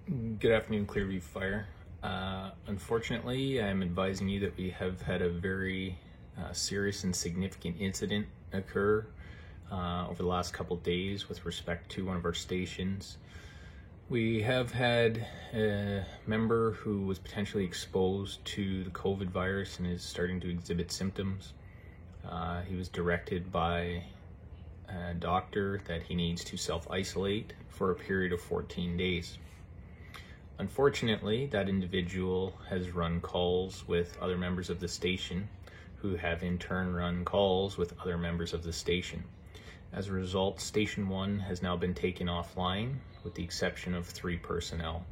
Good afternoon, Clearview Fire. Unfortunately, I'm advising you that we have had a very serious and significant incident occur over the last couple days with respect to one of our stations. We have had a member who was potentially exposed to the COVID virus and is starting to exhibit symptoms. He was directed by a doctor that he needs to self-isolate for a period of 14 days. Unfortunately, that individual has run calls with other members of the station who have in turn run calls with other members of the station. As a result, Station 1 has now been taken offline with the exception of 3 personnel.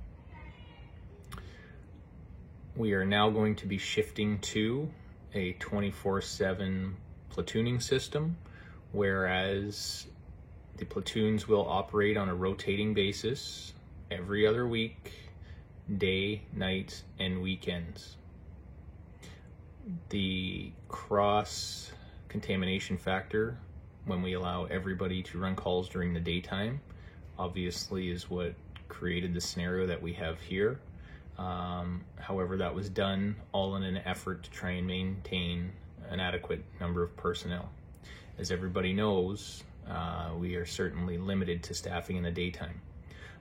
We are now going to be shifting to a 24/7 platooning system, whereas the platoons will operate on a rotating basis every other week, day, night, and weekends. The cross contamination factor when we allow everybody to run calls during the daytime obviously is what created the scenario that we have here. However, that was done all in an effort to try and maintain an adequate number of personnel. As everybody knows, we are certainly limited to staffing in the daytime.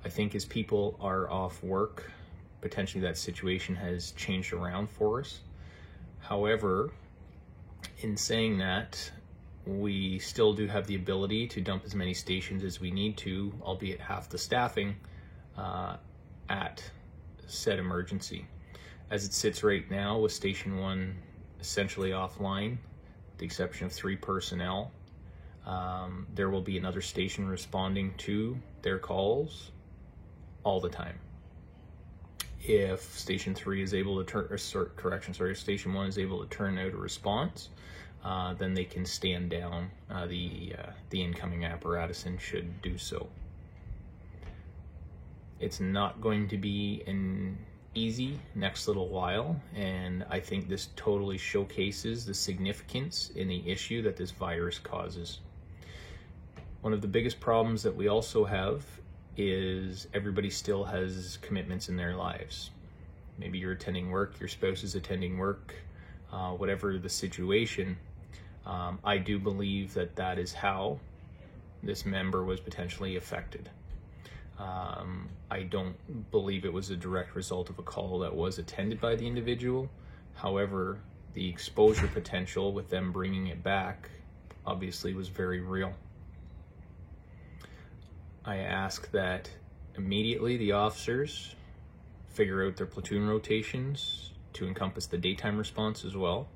I think as people are off work, potentially that situation has changed around for us. However, in saying that, we still do have the ability to dump as many stations as we need to, albeit half the staffing, at said emergency. As it sits right now with Station 1 essentially offline, with the exception of 3 personnel, there will be another station responding to their calls all the time. If Station 3 is able to if Station 1 is able to turn out a response, then they can stand down the incoming apparatus and should do so. It's not going to be an easy next little while, and I think this totally showcases the significance in the issue that this virus causes. One of the biggest problems that we also have is everybody still has commitments in their lives. Maybe you're attending work, your spouse is attending work, whatever the situation. I do believe that that is how this member was potentially affected. I don't believe it was a direct result of a call that was attended by the individual. However, the exposure potential with them bringing it back obviously was very real. I ask that immediately the officers figure out their platoon rotations to encompass the daytime response as well.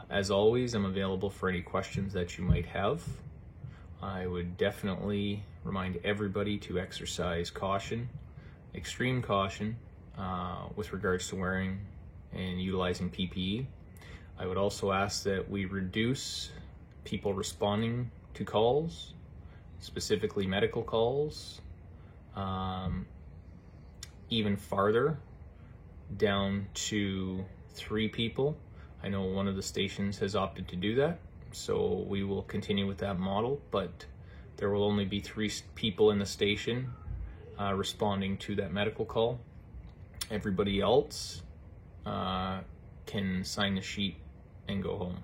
As always, I'm available for any questions that you might have. I would definitely remind everybody to exercise caution, extreme caution, with regards to wearing and utilizing PPE. I would also ask that we reduce people responding to calls, specifically medical calls, even farther down to 3 people. I know one of the stations has opted to do that, so we will continue with that model, but there will only be 3 people in the station responding to that medical call. Everybody else can sign the sheet and go home.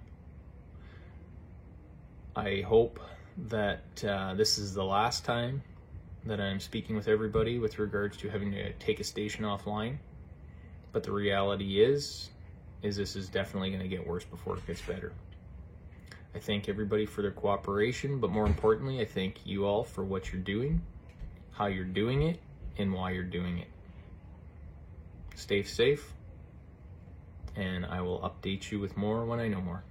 I hope that this is the last time that I'm speaking with everybody with regards to having to take a station offline, but the reality is this is definitely going to get worse before it gets better. I thank everybody for their cooperation, but more importantly, I thank you all for what you're doing, how you're doing it, and why you're doing it. Stay safe, and I will update you with more when I know more.